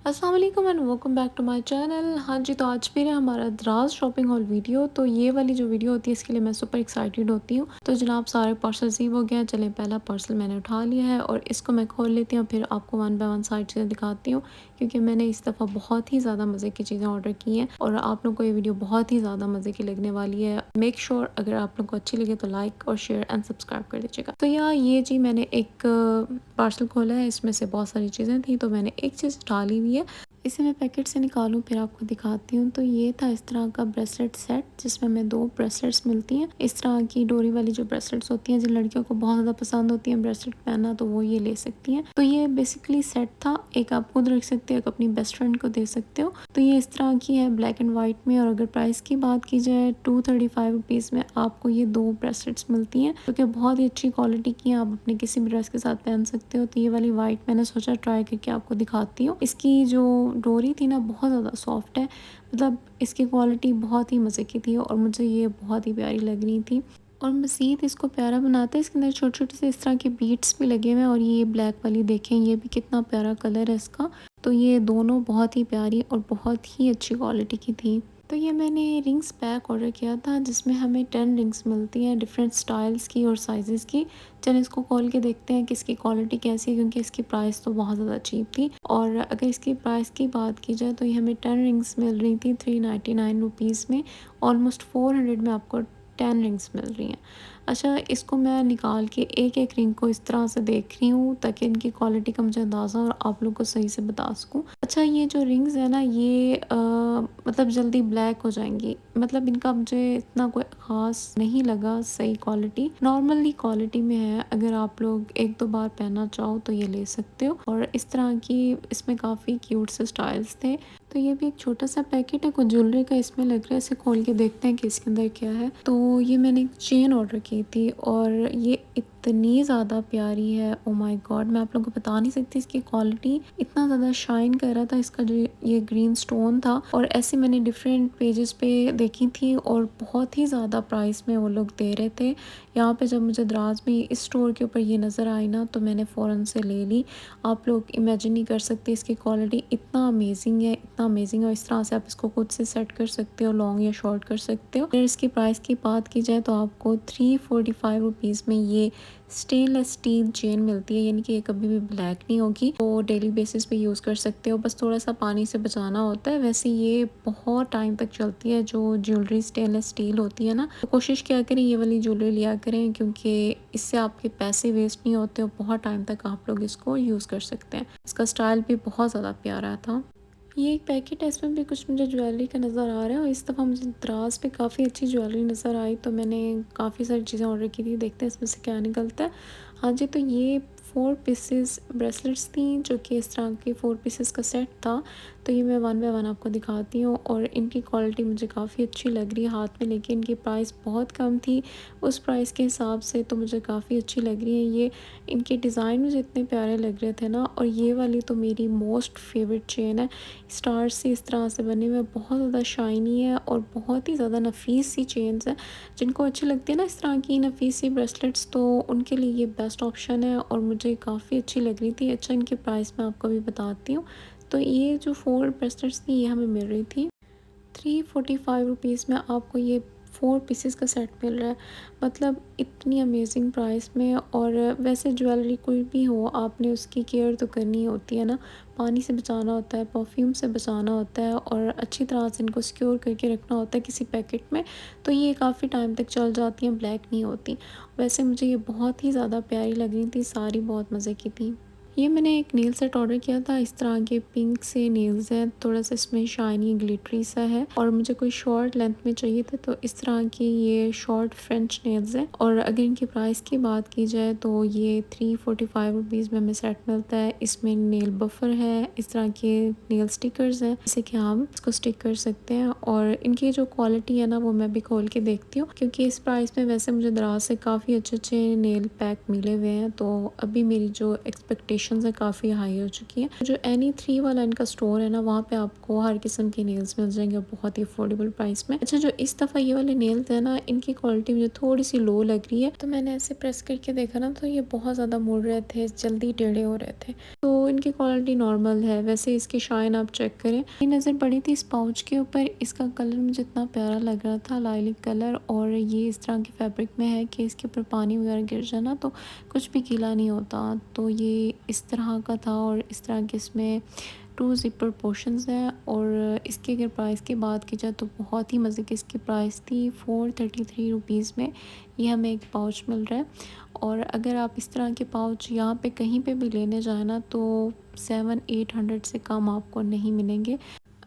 अस्सलाम वालेकुम and welcome back to my channel. हाँ जी, तो आज फिर है हमारा दराज शॉपिंग हॉल वीडियो। तो ये वाली जो वीडियो होती है इसके लिए मैं सुपर एक्साइटेड होती हूँ। तो जनाब सारे पार्सल रिसीव हो गए हैं। चलें, पहला पार्सल मैंने उठा लिया है और इसको मैं खोल लेती हूँ, फिर आपको वन बाय वन सारी चीज़ें दिखाती हूँ, क्योंकि मैंने इस दफ़ा बहुत ही ज़्यादा मज़े की चीज़ें ऑर्डर की हैं और आप लोग को ये वीडियो बहुत ही ज़्यादा मज़े की लगने वाली है। मेक श्योर अगर आप लोग को अच्छी लगे तो लाइक और शेयर एंड सब्सक्राइब कर दीजिएगा। तो यार ये जी मैंने एक पार्सल खोला है, इसमें से बहुत सारी चीज़ें थी तो मैंने एक चीज़ डाली हुई है। इसे मैं पैकेट से निकालूं फिर आपको दिखाती हूँ। तो ये था इस तरह का ब्रेसलेट सेट, जिसमें हमें 2 ब्रेसलेट्स मिलती हैं। इस तरह की डोरी वाली जो ब्रेसलेट्स होती हैं, जिन लड़कियों को बहुत ज़्यादा पसंद होती हैं ब्रेसलेट पहनना, तो वो ये ले सकती हैं। तो ये बेसिकली सेट था, एक आप खुद रख सकते हो, एक अपनी बेस्ट फ्रेंड को दे सकते हो। तो ये इस तरह की है ब्लैक एंड वाइट में, और अगर प्राइस की बात की जाए 235 रुपीज़ में आपको ये 2 ब्रेसलेट्स मिलती हैं, जो कि बहुत ही अच्छी क्वालिटी की हैं। आप अपने किसी भी ड्रेस के साथ पहन सकते हो। तो ये वाली वाइट मैंने सोचा ट्राई करके आपको दिखाती हूँ। इसकी जो डोरी थी ना बहुत ज़्यादा सॉफ्ट है, मतलब इसकी क्वालिटी बहुत ही मज़े की थी और मुझे ये बहुत ही प्यारी लग रही थी। और मज़ीद इसको प्यारा बनाता है, इसके अंदर छोटे छोटे से इस तरह के बीट्स भी लगे हुए हैं। और ये ब्लैक वाली देखें, ये भी कितना प्यारा कलर है इसका। तो ये दोनों बहुत ही प्यारी और बहुत ही अच्छी क्वालिटी की थी। तो ये मैंने रिंग्स पैक ऑर्डर किया था, जिसमें हमें 10 रिंग्स मिलती हैं डिफरेंट स्टाइल्स की और साइज़ेस की। चलिए इसको खोल के देखते हैं कि इसकी क्वालिटी कैसी है, क्योंकि इसकी प्राइस तो बहुत ज़्यादा चीप थी। और अगर इसकी प्राइस की बात की जाए तो ये हमें 10 रिंग्स मिल रही थी 399 रुपीज़ में। ऑलमोस्ट 400 में आपको 10 रिंग्स मिल रही हैं। अच्छा, इसको मैं निकाल के एक एक रिंग को इस तरह से देख रही हूँ ताकि इनकी क्वालिटी का मुझे अंदाज़ा और आप लोग को सही से बता सकूँ। अच्छा, ये जो रिंग्स है ना, ये मतलब जल्दी ब्लैक हो जाएंगी, मतलब इनका मुझे इतना कोई ख़ास नहीं लगा। सही क्वालिटी, नॉर्मली क्वालिटी में है। अगर आप लोग एक दो बार पहनना चाहो तो ये ले सकते हो। और इस तरह की इसमें काफ़ी क्यूट से स्टाइल्स थे। तो ये भी एक छोटा सा पैकेट है कुछ ज्वेलरी का इसमें लग रहा है। इसे खोल के देखते हैं कि इसके अंदर क्या है। तो ये मैंने एक चेन ऑर्डर की थी और ये इतनी ज़्यादा प्यारी है, ओ माय गॉड, मैं आप लोगों को बता नहीं सकती। इसकी क्वालिटी इतना ज़्यादा शाइन कर रहा था, इसका जो ये ग्रीन स्टोन था। और ऐसे मैंने डिफरेंट पेजेस पे देखी थी और बहुत ही ज़्यादा प्राइस में वो लोग दे रहे थे। यहाँ पे जब मुझे दराज में इस स्टोर के ऊपर ये नज़र आई ना, तो मैंने फ़ौरन से ले ली। आप लोग इमेजिन नहीं कर सकते, इसकी क्वालिटी इतना अमेजिंग है, इतना अमेजिंग है। और इस तरह से आप इसको खुद से सेट कर सकते हो, लॉन्ग या शॉर्ट कर सकते हो। अगर इसकी प्राइस की बात की जाए तो आपको 345 रुपीज़ में ये स्टेनलेस स्टील चेन मिलती है, यानी कि ये कभी भी ब्लैक नहीं होगी। तो डेली बेसिस पे यूज़ कर सकते हो, बस थोड़ा सा पानी से बचाना होता है। वैसे ये बहुत टाइम तक चलती है जो ज्वेलरी स्टेनलेस स्टील होती है ना। तो कोशिश क्या करें ये वाली ज्वेलरी लिया करें, क्योंकि इससे आपके पैसे वेस्ट नहीं होते और बहुत टाइम तक आप लोग इसको यूज़ कर सकते हैं। इसका स्टाइल भी बहुत ज़्यादा प्यारा था। ये एक पैकेट है, इसमें भी कुछ मुझे ज्वेलरी का नज़र आ रहा है और इस दफ़ा मुझे दराज पे काफ़ी अच्छी ज्वेलरी नज़र आई, तो मैंने काफ़ी सारी चीज़ें ऑर्डर की थी। देखते हैं इसमें से क्या निकलता है। हाँ जी, तो ये 4 पीसेस ब्रेसलेट्स थी, जो कि इस तरह के 4 पीसेस का सेट था। तो ये मैं वन बाय वन आपको दिखाती हूँ और इनकी क्वालिटी मुझे काफ़ी अच्छी लग रही है हाथ में, लेकिन इनकी प्राइस बहुत कम थी उस प्राइस के हिसाब से, तो मुझे काफ़ी अच्छी लग रही है ये। इनके डिज़ाइन मुझे इतने प्यारे लग रहे थे ना। और ये वाली तो मेरी मोस्ट फेवरेट चेन है, स्टार्स से इस तरह से बने हुए, बहुत ज़्यादा शाइनी है और बहुत ही ज़्यादा नफीस सी चेन्स हैं। जिनको अच्छी लगती है ना इस तरह की नफीस सी ब्रेसलेट्स, तो उनके लिए ये बेस्ट ऑप्शन है और मुझे काफ़ी अच्छी लग रही थी। अच्छा, इनकी प्राइस मैं आपको भी बताती हूँ। तो ये जो 4 ब्रेसलेट्स थी ये हमें मिल रही थी 345 रुपीज़ में। आपको ये 4 पीसेस का सेट मिल रहा है, मतलब इतनी अमेजिंग प्राइस में। और वैसे ज्वेलरी कोई भी हो, आपने उसकी केयर तो करनी होती है ना। पानी से बचाना होता है, परफ्यूम से बचाना होता है और अच्छी तरह से इनको सिक्योर करके रखना होता है किसी पैकेट में। तो ये काफ़ी टाइम तक चल जाती हैं, ब्लैक नहीं होती। वैसे मुझे ये बहुत ही ज़्यादा प्यारी लग रही थी, सारी बहुत मज़े की थी। ये मैंने एक नेल सेट ऑर्डर किया था, इस तरह के पिंक से नेल्स हैं, थोड़ा सा इसमें शाइनी ग्लिटरी सा है। और मुझे कोई शॉर्ट लेंथ में चाहिए थे, तो इस तरह की ये शॉर्ट फ्रेंच नेल्स हैं। और अगर इनकी प्राइस की बात की जाए तो ये 345 रुपीज़ में हमें सेट मिलता है। इसमें नेल बफर है, इस तरह के नेल स्टिकर्स हैं जैसे कि हम इसको स्टिक कर सकते हैं। और इनकी जो क्वालिटी है ना, वो मैं भी खोल के देखती हूँ, क्योंकि इस प्राइस में वैसे मुझे दराज से काफ़ी अच्छे अच्छे नेल पैक मिले हुए हैं। तो अभी मेरी जो एक्सपेक्टेशन एक्सपेक्टेशंस है काफ़ी हाई हो चुकी है। जो Any3 वाला इनका स्टोर है ना, वहाँ पे आपको हर किस्म के नेल्स मिल जाएंगे बहुत ही अफोर्डेबल प्राइस में। अच्छा, जो इस दफ़ा ये वाले नेल्स है ना, इनकी क्वालिटी मुझे थोड़ी सी लो लग रही है। तो मैंने ऐसे प्रेस करके देखा ना, तो ये बहुत ज़्यादा मुड़ रहे थे, जल्दी टेढ़े हो रहे थे। तो इनकी क्वालिटी नॉर्मल है। वैसे इसकी शाइन आप चेक करें। ये नज़र पड़ी थी इस पाउच के ऊपर। इसका कलर मुझे इतना प्यारा लग रहा था, लाइलिक कलर, और ये इस तरह के फैब्रिक में है कि इसके ऊपर पानी वगैरह गिर जाए ना तो कुछ भी गीला नहीं होता। तो ये इस तरह का था, और इस तरह के इसमें 2 ज़िपर पोर्शंस हैं। और इसके अगर प्राइस की बात की जाए तो बहुत ही मज़े की इसकी प्राइस थी। 433 रुपीज़ में ये हमें एक पाउच मिल रहा है। और अगर आप इस तरह के पाउच यहाँ पे कहीं पे भी लेने जाए ना, तो 700-800 से कम आपको नहीं मिलेंगे।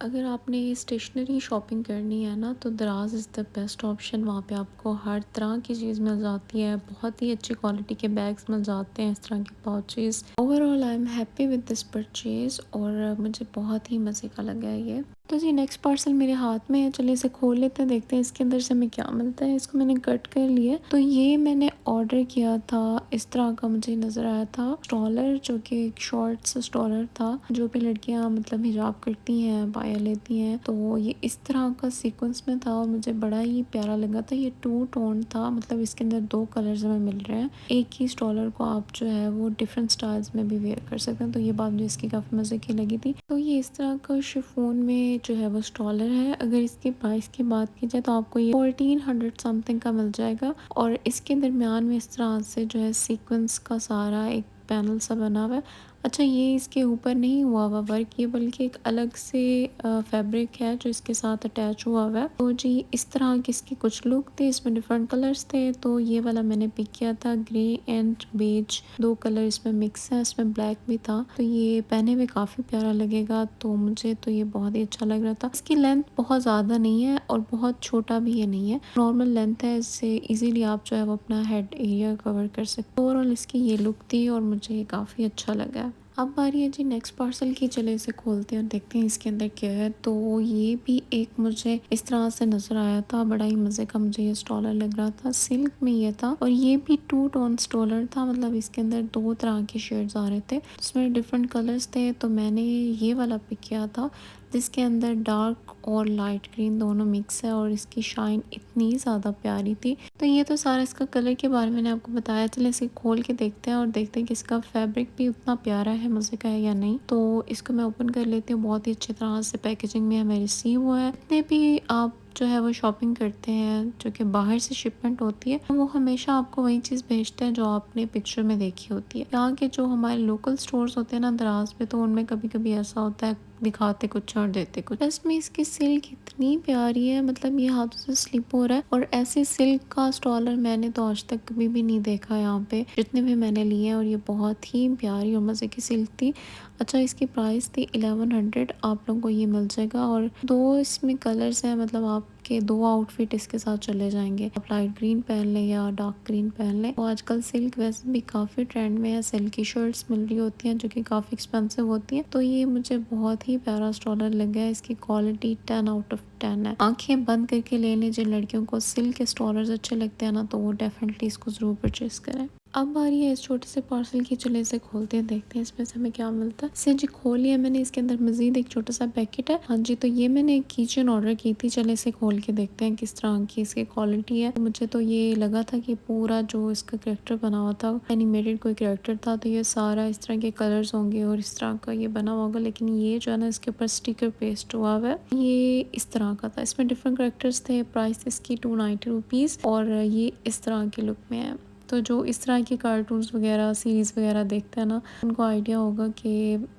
अगर आपने स्टेशनरी शॉपिंग करनी है ना, तो दराज इज़ द बेस्ट ऑप्शन। वहाँ पे आपको हर तरह की चीज़ मिल जाती है, बहुत ही अच्छी क्वालिटी के बैग्स मिल जाते हैं, इस तरह के pouches. Overall I am happy with this purchase, और मुझे बहुत ही मज़े का लगा है ये। तो जी, नेक्स्ट पार्सल मेरे हाथ में है। चलिए इसे खोल लेते हैं, देखते हैं इसके अंदर से हमें क्या मिलता है। इसको मैंने कट कर लिया। तो ये मैंने ऑर्डर किया था, इस तरह का मुझे नज़र आया था स्टॉलर, जो कि एक शॉर्ट सा स्टॉलर था, जो भी लड़कियां मतलब हिजाब करती हैं, बाया लेती हैं। तो ये इस तरह का सीक्वेंस में था और मुझे बड़ा ही प्यारा लगा था। ये 2 टोन था, मतलब इसके अंदर 2 कलर्स हमें मिल रहे हैं। एक ही स्टॉलर को आप जो है वो डिफरेंट स्टाइल्स में भी वेयर कर सकते हैं। तो ये बात मुझे इसकी काफ़ी मज़े की लगी थी। तो ये इस तरह का शिफॉन में जो है वो स्टॉलर है। अगर इसके प्राइस की बात की जाए तो आपको ये 1400 समथिंग का मिल जाएगा। और इसके दरमियान में इस तरह से जो है सीक्वेंस का सारा एक पैनल सा बना हुआ है। अच्छा, ये इसके ऊपर नहीं हुआ हुआ वर्क, ये बल्कि एक अलग से फैब्रिक है जो इसके साथ अटैच हुआ हुआ है। तो जी, इस तरह की इसकी कुछ लुक थी। इसमें डिफरेंट कलर्स थे। तो ये वाला मैंने पिक किया था, ग्रे एंड बेज, 2 कलर इसमें मिक्स है। इसमें ब्लैक भी था। तो ये पहने में काफ़ी प्यारा लगेगा। तो मुझे तो ये बहुत ही अच्छा लग रहा था। इसकी लेंथ बहुत ज़्यादा नहीं है और बहुत छोटा भी ये नहीं है, नॉर्मल लेंथ है। इससे इजीली आप जो है वो अपना हेड एरिया कवर कर सकते हो। ओवरऑल इसकी ये लुक थी और मुझे ये काफ़ी अच्छा लगा। अब बारी है जी नेक्स्ट पार्सल की। चले इसे खोलते हैं और देखते हैं इसके अंदर क्या है। तो ये भी एक मुझे इस तरह से नज़र आया था, बड़ा ही मज़े का मुझे ये स्टॉलर लग रहा था। सिल्क में ये था और ये भी 2 टोन स्टॉलर था, मतलब इसके अंदर 2 तरह के शेड्स आ रहे थे, इसमें डिफरेंट कलर्स थे। तो मैंने ये वाला पिक किया था जिसके अंदर डार्क और लाइट ग्रीन दोनों मिक्स है, और इसकी शाइन इतनी ज़्यादा प्यारी थी। तो ये तो सारा इसका कलर के बारे में मैंने आपको बताया। चलिए इसे खोल के देखते हैं और देखते हैं कि इसका फैब्रिक भी उतना प्यारा है, मज़े का है या नहीं। तो इसको मैं ओपन कर लेती हूँ। बहुत ही अच्छी तरह से पैकेजिंग में हमें रिसीव हुआ है। जितने भी आप जो है वो शॉपिंग करते हैं जो कि बाहर से शिपमेंट होती है, वो हमेशा आपको वही चीज़ भेजते हैं जो आपने पिक्चर में देखी होती है। यहाँ के जो हमारे लोकल स्टोर्स होते हैं ना दराज पे, तो उनमें कभी कभी ऐसा होता है, दिखाते कुछ और देते कुछ। प्लस में इसकी सिल्क इतनी प्यारी है, मतलब ये हाथों से स्लिप हो रहा है। और ऐसे सिल्क का स्टॉलर मैंने तो आज तक कभी भी नहीं देखा यहाँ पे, जितने भी मैंने लिए हैं। और ये बहुत ही प्यारी और मज़े की सिल्क थी। अच्छा, इसकी प्राइस थी 1100। आप लोगों को ये मिल जाएगा। और 2 इसमें कलर्स हैं, मतलब आपके 2 आउटफिट इसके साथ चले जाएंगे। आप लाइट ग्रीन पहन लें या डार्क ग्रीन पहन लें। तो आजकल सिल्क वैसे भी काफ़ी ट्रेंड में है। सिल्क की शर्ट्स मिल रही होती हैं जो कि काफ़ी एक्सपेंसिव होती हैं। तो ये मुझे बहुत ही प्यारा स्टॉलर लगा है। इसकी क्वालिटी 10 आउट ऑफ 10 है। आंखें बंद करके ले लें। जिन लड़कियों को सिल्क के स्टॉलर्स अच्छे लगते हैं ना, तो वो डेफिनेटली इसको ज़रूर परचेज़ करें। अब बारी है इस छोटे से पार्सल की। चले इसे खोलते हैं, देखते हैं इसमें से हमें क्या मिलता है। इसे जी खोल लिया मैंने। इसके अंदर मजीद एक छोटा सा पैकेट है। हाँ जी, तो ये मैंने एक कीचेन ऑर्डर की थी। चले इसे खोल के देखते हैं किस तरह की इसकी क्वालिटी है। मुझे तो ये लगा था कि पूरा जो इसका कैरेक्टर बना हुआ था एनिमेटेड कोई कैरेक्टर था, तो ये सारा इस तरह के कलर्स होंगे और इस तरह का ये बना हुआ होगा। लेकिन ये जो है ना, इसके ऊपर स्टिकर पेस्ट हुआ हुआ है। ये इस तरह का था। इसमें डिफरेंट कैरेक्टर्स थे। प्राइस इसकी 290 रुपीज़, और ये इस तरह के लुक में है। तो जो इस तरह के कार्टून्स वगैरह सीरीज़ वगैरह देखते हैं ना, उनको आइडिया होगा कि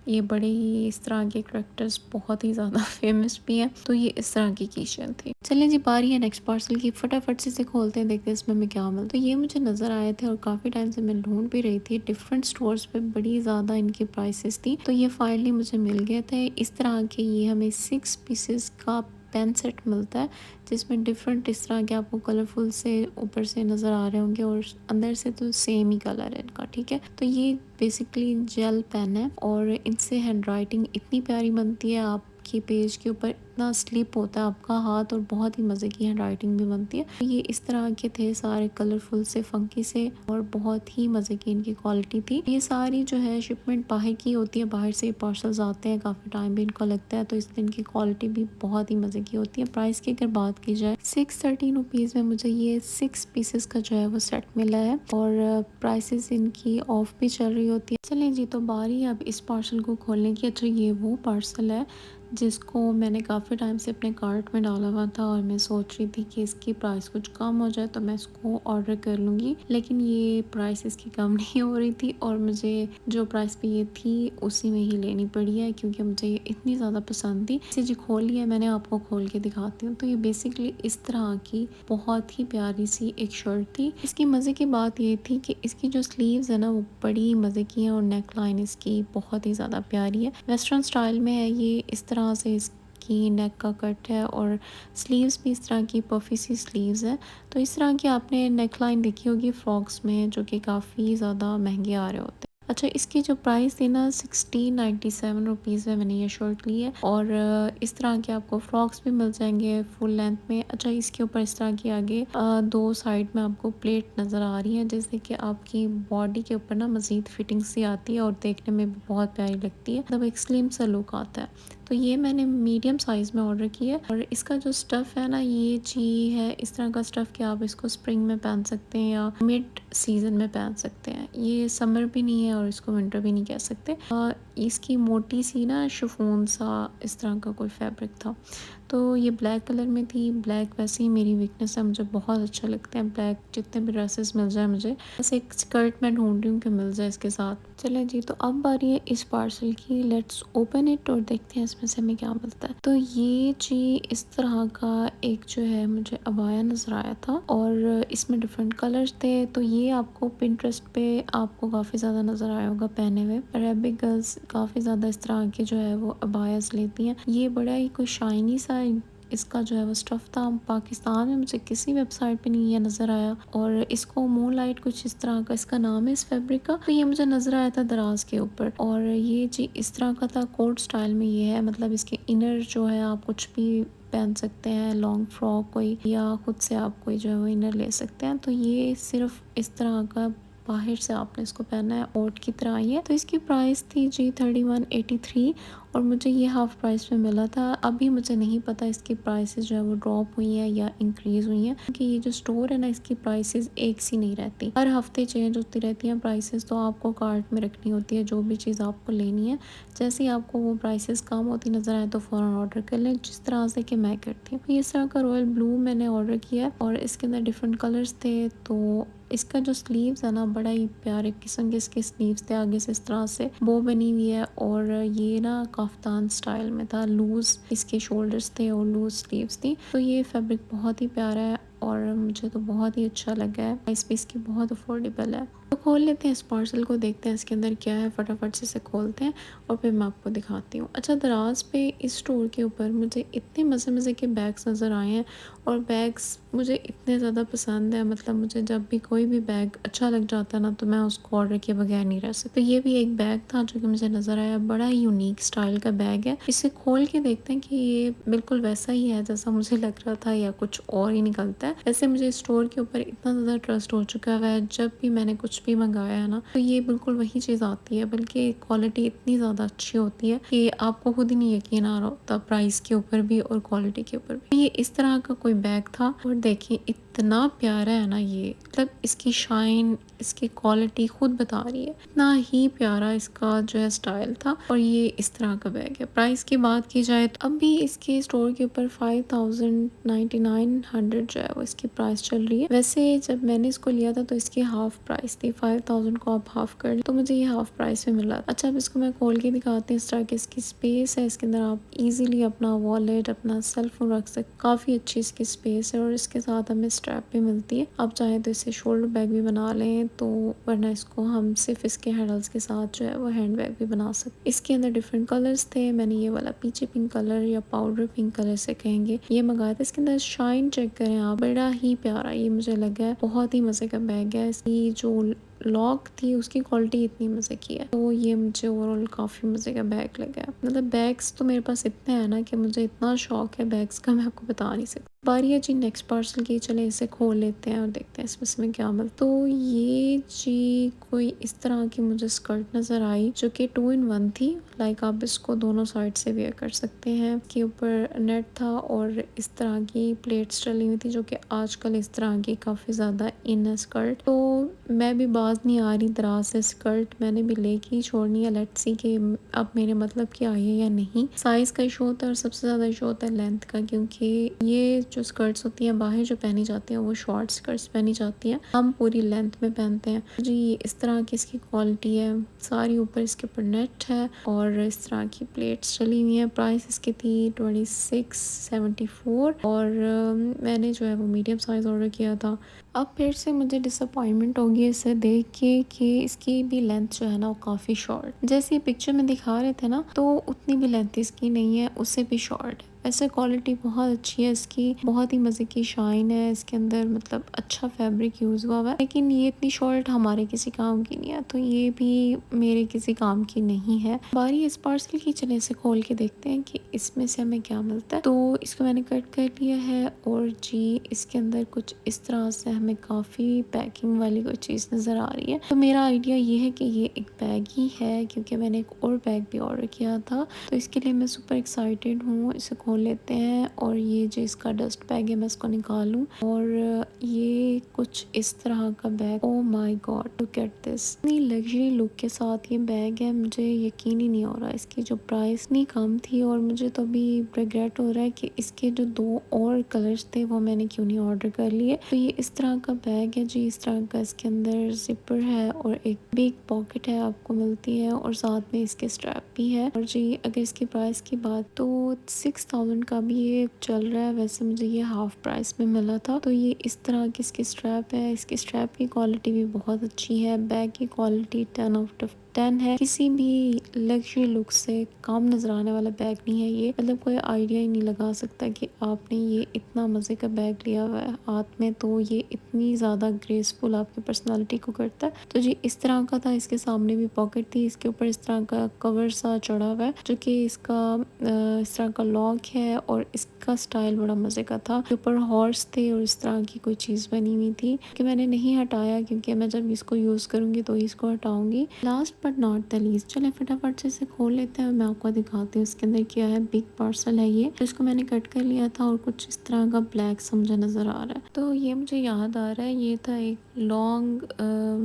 ये बड़े ही इस तरह के करेक्टर्स बहुत ही ज़्यादा फेमस भी हैं। तो ये इस तरह की कीचेन थी। चलिए जी, बारी है नेक्स्ट पार्सल की। फटाफट से इसे खोलते हैं, देखते हैं इसमें हमें क्या मिलता है। तो ये मुझे नज़र आए थे और काफ़ी टाइम से मैं ढूंढ भी रही थी। डिफरेंट स्टोर्स पे बड़ी ज़्यादा इनकी प्राइसेस थी। तो ये फाइनली मुझे मिल गए थे। इस तरह के ये हमें 6 पीसेस का पेन सेट मिलता है, जिसमें डिफरेंट इस तरह के आपको कलरफुल से ऊपर से नज़र आ रहे होंगे, और अंदर से तो सेम ही कलर है इनका, ठीक है। तो ये बेसिकली जेल पेन है और इनसे हैंड राइटिंग इतनी प्यारी बनती है। आपकी पेज के ऊपर इतना स्लिप होता है आपका हाथ और बहुत ही मज़े की हैंड राइटिंग भी बनती है। तो ये इस तरह के थे सारे कलरफुल से, फंकी से और बहुत ही मज़े की इनकी क्वालिटी थी। ये सारी जो है शिपमेंट बाहर की होती है, बाहर से पार्सल्स आते हैं, काफ़ी टाइम भी इनको लगता है, तो इसलिए इनकी क्वालिटी भी बहुत ही मज़े की होती है। प्राइस की अगर बात की जाए 613 रुपीज़ में मुझे ये 6 पीसेस का जो है वो सेट मिला है और प्राइसेस इनकी ऑफ भी चल रही होती है। चलें जी, तो बारी अब इस पार्सल को खोलने की। अच्छा, ये वो पार्सल है जिसको मैंने काफ़ी टाइम से अपने कार्ट में डाला हुआ था और मैं सोच रही थी कि इसकी प्राइस कुछ कम हो जाए तो मैं इसको ऑर्डर कर लूँगी, लेकिन ये प्राइस इसकी कम नहीं हो रही थी और मुझे जो प्राइस पे ये थी उसी में ही लेनी पड़ी है क्योंकि मुझे ये इतनी ज़्यादा पसंद थी। इसे जी खोल लिया, मैंने आपको खोल के दिखाती हूँ। तो ये बेसिकली इस तरह की बहुत ही प्यारी सी एक शर्ट थी। इसकी मज़े की बात ये थी कि इसकी जो स्लीव्स है ना वो बड़ी मज़े की है और नेक लाइन इसकी बहुत ही ज़्यादा प्यारी है, वेस्टर्न स्टाइल में है। ये इस तरह से इसकी नेक का कट है और स्लीव्स भी इस तरह की पफी सी स्लीव्स है। तो इस तरह की आपने नेक लाइन देखी होगी फ्रॉक्स में जो कि काफ़ी ज़्यादा महंगे आ रहे होते हैं। अच्छा, इसकी जो प्राइस थी ना 1697 रुपीज़ में मैंने ये शर्ट ली है और इस तरह के आपको फ्रॉक्स भी मिल जाएंगे फुल लेंथ में। अच्छा, इसके ऊपर इस तरह की आगे दो साइड में आपको प्लेट नज़र आ रही है जिससे कि आपकी बॉडी के ऊपर ना मज़ीद फिटिंग सी आती है और देखने में भी बहुत प्यारी लगती है, मतलब एक स्लिम सा लुक आता है। तो ये मैंने मीडियम साइज़ में ऑर्डर किया है और इसका जो स्टफ़ है ना ये जी है इस तरह का स्टफ़ कि आप इसको स्प्रिंग में पहन सकते हैं या मिड सीज़न में पहन सकते हैं। ये समर भी नहीं है और इसको विंटर भी नहीं कह सकते। इसकी मोटी सी ना शिफॉन सा इस तरह का कोई फैब्रिक था। तो ये ब्लैक कलर में थी। ब्लैक वैसे ही मेरी वीकनेस है, मुझे बहुत अच्छा लगता है ब्लैक। जितने भी ड्रेसेस मिल जाए मुझे, बस एक स्कर्ट मैं ढूंढ रही हूँ कि मिल जाए इसके साथ। चलें जी, तो अब बारी है इस पार्सल की। लेट्स ओपन इट और देखते हैं इसमें से हमें क्या मिलता है। तो ये जी इस तरह का एक जो है मुझे अबाया नज़र आया था और इसमें डिफरेंट कलर्स थे। तो ये आपको पिंटरेस्ट पे आपको काफ़ी ज़्यादा नज़र आया होगा पहने हुए। अरेबिक गर्ल्स काफ़ी ज़्यादा इस तरह के जो है वो अबायास लेती हैं। ये बड़ा ही कोई शाइनी सा इसका जो है वो स्टफ़ था। पाकिस्तान में मुझे किसी वेबसाइट पे नहीं ये नज़र आया और इसको मून लाइट कुछ इस तरह का इसका नाम है इस फैब्रिक का। तो ये मुझे नज़र आया था दराज के ऊपर और ये जी इस तरह का था, कोट स्टाइल में ये है। मतलब इसके इनर जो है आप कुछ भी पहन सकते हैं, लॉन्ग फ्रॉक कोई या खुद से आप कोई जो है वो इनर ले सकते हैं। तो ये सिर्फ इस तरह का बाहर से आपने इसको पहना है, ओट की तरह ही है। तो इसकी प्राइस थी जी 3183 और मुझे ये हाफ प्राइस में मिला था। अभी मुझे नहीं पता इसकी प्राइसेस जो है वो ड्रॉप हुई हैं या इंक्रीज़ हुई हैं क्योंकि ये जो स्टोर है ना इसकी प्राइसेस एक सी नहीं रहती, हर हफ्ते चेंज होती रहती हैं प्राइसेस। तो आपको कार्ट में रखनी होती है जो भी चीज़ आपको लेनी है। जैसे ही आपको वो प्राइसेस कम होती नज़र आए तो फ़ौरन ऑर्डर कर लें, जिस तरह से कि मैं करती हूँ। ये इस तरह का रॉयल ब्लू मैंने ऑर्डर किया और इसके अंदर डिफरेंट कलर्स थे। तो इसका जो स्लीव्स है ना बड़ा ही प्यारे किस्म के इसके स्लीव्स थे, आगे से इस तरह से बो बनी हुई है और ये ना काफ्तान स्टाइल में था। लूज़ इसके शोल्डर्स थे और लूज़ स्लीव्स थी। तो ये फैब्रिक बहुत ही प्यारा है और मुझे तो बहुत ही अच्छा लगा है। प्राइस भी इसकी बहुत अफोर्डेबल है। तो खोल लेते हैं इस पार्सल को, देखते हैं इसके अंदर क्या है। फटाफट से इसे खोलते हैं और फिर मैं आपको दिखाती हूँ। अच्छा, दराज पे इस स्टोर के ऊपर मुझे इतने मज़े मज़े के बैग्स नज़र आए हैं और बैग्स मुझे इतने ज़्यादा पसंद है। मतलब मुझे जब भी कोई भी बैग अच्छा लग जाता है ना तो मैं उसको ऑर्डर किए बगैर नहीं रह सकती। तो ये भी एक बैग था जो कि मुझे नज़र आया, बड़ा ही यूनिक स्टाइल का बैग है। इसे खोल के देखते हैं कि ये बिल्कुल वैसा ही है जैसा मुझे लग रहा था या कुछ और ही निकलता है। वैसे मुझे स्टोर के ऊपर इतना ज़्यादा ट्रस्ट हो चुका है, जब भी मैंने कुछ भी मंगाया है ना तो ये बिल्कुल वही चीज़ आती है, बल्कि क्वालिटी इतनी ज़्यादा अच्छी होती है कि आपको खुद ही नहीं यकीन आ रहा होता प्राइस के ऊपर भी और क्वालिटी के ऊपर भी। ये इस तरह का कोई बैग था और देखिए इतना प्यारा है ना ये, मतलब इसकी शाइन, इसकी क्वालिटी खुद बता रही है। इतना ही प्यारा इसका जो है स्टाइल था और ये इस तरह का बैग है। प्राइस की बात की जाए तो अब भी इसके स्टोर के ऊपर 5900 जो है वो इसकी प्राइस चल रही है। वैसे जब मैंने इसको लिया था तो इसकी हाफ प्राइस थी, 5000 को आप हाफ कर लें तो मुझे ये हाफ प्राइस में मिला। अच्छा, अब इसको मैं खोल के दिखाती हूँ। इस तरह की इसकी स्पेस है, इसके अंदर आप इजीली अपना वॉलेट, अपना सेल फोन रख सकते। काफ़ी अच्छी इसकी स्पेस है और इसके साथ हमें स्ट्रैप भी मिलती है। आप चाहें तो इसे शोल्डर बैग भी बना लें, तो वरना इसको हम सिर्फ इसके हैंडल्स के साथ जो है वो हैंड बैग भी बना सकते। इसके अंदर डिफरेंट कलर्स थे। मैंने ये वाला पीछे पिंक कलर या पाउडर पिंक कलर से कहेंगे ये मंगाया था। इसके अंदर शाइन चेक करें आप, बड़ा ही प्यारा ये मुझे लगा है। बहुत ही मज़े का बैग है। इसकी जो लॉक थी उसकी क्वालिटी इतनी मज़े की है। तो ये मुझे ओवरऑल काफ़ी मज़े का बैग लगा है। मतलब बैग्स तो मेरे पास इतने हैं ना कि मुझे इतना शौक है बैग्स का, मैं आपको बता नहीं सकती। बारी है जी नेक्स्ट पार्सल की, चले इसे खोल लेते हैं और देखते हैं इसमें क्या मिलता। तो ये जी कोई इस तरह की मुझे स्कर्ट नज़र आई जो कि 2 in 1 थी। लाइक आप इसको दोनों साइड से वेयर कर सकते हैं। इसके ऊपर नेट था और इस तरह की प्लेट्स डली हुई थी जो कि आजकल इस तरह की काफ़ी ज़्यादा इन है स्कर्ट। तो मैं भी बाज नहीं आ रही दराज से स्कर्ट, मैंने भी लेके छोड़नी है। लेट्स सी कि अब मेरे मतलब की आई है या नहीं। साइज़ का इशू होता है और सबसे ज़्यादा इशू होता है लेंथ का, क्योंकि ये जो स्कर्ट्स होती हैं बाहर जो पहनी जाती हैं वो शॉर्ट स्कर्ट्स पहनी जाती हैं, हम पूरी लेंथ में पहनते हैं जी। इस तरह की इसकी क्वालिटी है सारी, ऊपर इसके ऊपर नेट है और इस तरह की प्लेट्स चली हुई हैं। प्राइस इसकी थी 2674 और मैंने जो है वो मीडियम साइज़ ऑर्डर किया था। अब फिर से मुझे डिसअपॉइंटमेंट होगी इसे देख के कि इसकी भी लेंथ जो है ना वो काफ़ी शॉर्ट, जैसे ये पिक्चर में दिखा रहे थे ना तो उतनी भी लेंथ इसकी नहीं है, उससे भी शॉर्ट है। वैसे क्वालिटी बहुत अच्छी है इसकी, बहुत ही मज़े की शाइन है इसके अंदर, मतलब अच्छा फैब्रिक यूज़ हुआ हुआ है। लेकिन ये इतनी शॉर्ट हमारे किसी काम की नहीं है, तो ये भी मेरे किसी काम की नहीं है। बारी इस पार्सल की, चले इसे खोल के देखते हैं कि इसमें से हमें क्या मिलता है। तो इसको मैंने कट कर लिया है और जी इसके अंदर कुछ इस तरह से हमें काफ़ी पैकिंग वाली कोई चीज़ नज़र आ रही है। तो मेरा आइडिया ये है कि ये एक बैग ही है, क्योंकि मैंने एक और बैग भी ऑर्डर किया था। तो इसके लिए मैं सुपर एक्साइटेड हूँ। इसे खोल लेते हैं और ये जो इसका डस्ट बैग है मैं इसको निकालूं। और ये कुछ इस तरह का bag, oh my God look at this, इतनी लग्जरी लुक के साथ ये बैग है। मुझे यकीन ही नहीं हो रहा, इसकी जो प्राइस इतनी कम थी और मुझे तो अभी रिग्रेट हो रहा है कि इसके जो 2 और कलर्स थे वो मैंने क्यों नहीं ऑर्डर कर लिए। तो ये इस तरह का बैग है जी, इस तरह का इसके अंदर जिपर है और एक बिग पॉकेट है आपको मिलती है और साथ में इसके स्ट्रैप भी है। और जी अगर इसकी प्राइस की बात तो 6000 का भी ये चल रहा है। वैसे मुझे ये हाफ प्राइस में मिला था। तो ये इस तरह की इसकी स्ट्रैप है, इसकी स्ट्रैप की क्वालिटी भी बहुत अच्छी है। बैग की क्वालिटी 10 आउट ऑफ 10 है। किसी भी लग्जरी लुक से काम नजर आने वाला बैग नहीं है ये, मतलब कोई आइडिया ही नहीं लगा सकता कि आपने ये इतना मज़े का बैग लिया हुआ है हाथ में। तो ये इतनी ज़्यादा ग्रेसफुल आपकी पर्सनालिटी को करता है। तो जी इस तरह का था, इसके सामने भी पॉकेट थी, इसके ऊपर इस तरह का कवर सा चढ़ा हुआ है जो कि इसका इस तरह का लॉक है और इसका स्टाइल बड़ा मज़े का था। ऊपर हॉर्स थे और इस तरह की कोई चीज़ बनी हुई थी कि मैंने नहीं हटाया, क्योंकि मैं जब इसको यूज़ करूँगी तो इसको हटाऊँगी। Last but not the least, चले फटाफट से इसे खोल लेते हैं और मैं आपको दिखाती हूँ इसके अंदर क्या है। बिग पार्सल है ये, तो इसको मैंने कट कर लिया था और कुछ इस तरह का ब्लैक सा मुझे नज़र आ रहा है। तो ये मुझे याद आ रहा है, ये था एक लॉन्ग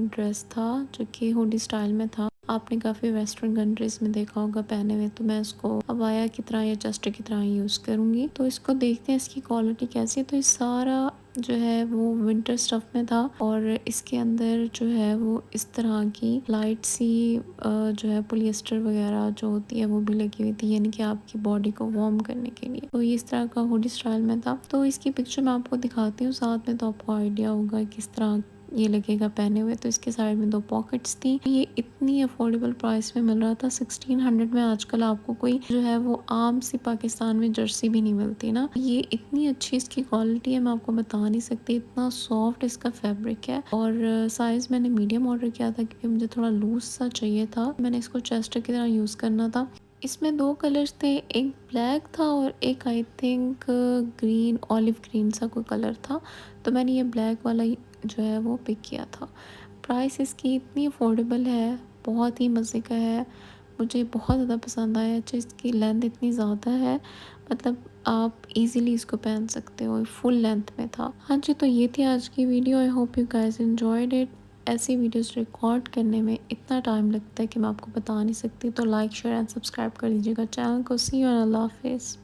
ड्रेस था जो कि हुडी स्टाइल में था। आपने काफ़ी वेस्टर्न कंट्रीज में देखा होगा पहने हुए। तो मैं इसको अबाया की तरह या जस्ट की तरह यूज़ करूँगी। तो इसको देखते हैं इसकी क्वालिटी कैसी है। तो ये सारा जो है वो विंटर स्टफ में था और इसके अंदर जो है वो इस तरह की लाइट सी जो है पोलिएस्टर वगैरह जो होती है वो भी लगी हुई थी, यानी कि आपकी बॉडी को वार्म करने के लिए। तो ये इस तरह का हुडी स्टाइल में था। तो इसकी पिक्चर मैं आपको दिखाती हूँ साथ में, तो आपको आइडिया होगा किस तरह ये लगेगा पहने हुए। तो इसके साइड में 2 पॉकेट्स थी। ये इतनी अफोर्डेबल प्राइस में मिल रहा था 1600 में। आजकल आपको कोई जो है वो आम सी पाकिस्तान में जर्सी भी नहीं मिलती ना। ये इतनी अच्छी इसकी क्वालिटी है, मैं आपको बता नहीं सकती। इतना सॉफ्ट इसका फैब्रिक है और साइज़ मैंने मीडियम ऑर्डर किया था क्योंकि मुझे थोड़ा लूज सा चाहिए था। मैंने इसको चेस्ट की तरह यूज़ करना था। इसमें 2 कलर्स थे, एक ब्लैक था और एक I think green, olive green सा कोई कलर था। तो मैंने ये ब्लैक वाला जो है वो पिक किया था। प्राइस इसकी इतनी अफोर्डेबल है, बहुत ही मज़े का है, मुझे बहुत ज़्यादा पसंद आया। अच्छा इसकी लेंथ इतनी ज़्यादा है, मतलब आप इजीली इसको पहन सकते हो, फुल लेंथ में था। हाँ जी, तो ये थी आज की video. I hope you guys enjoyed it. ऐसी वीडियोस रिकॉर्ड करने में इतना टाइम लगता है कि मैं आपको बता नहीं सकती। तो लाइक शेयर एंड सब्सक्राइब कर दीजिएगा चैनल को। सी यू एंड अल्लाह हाफिज़।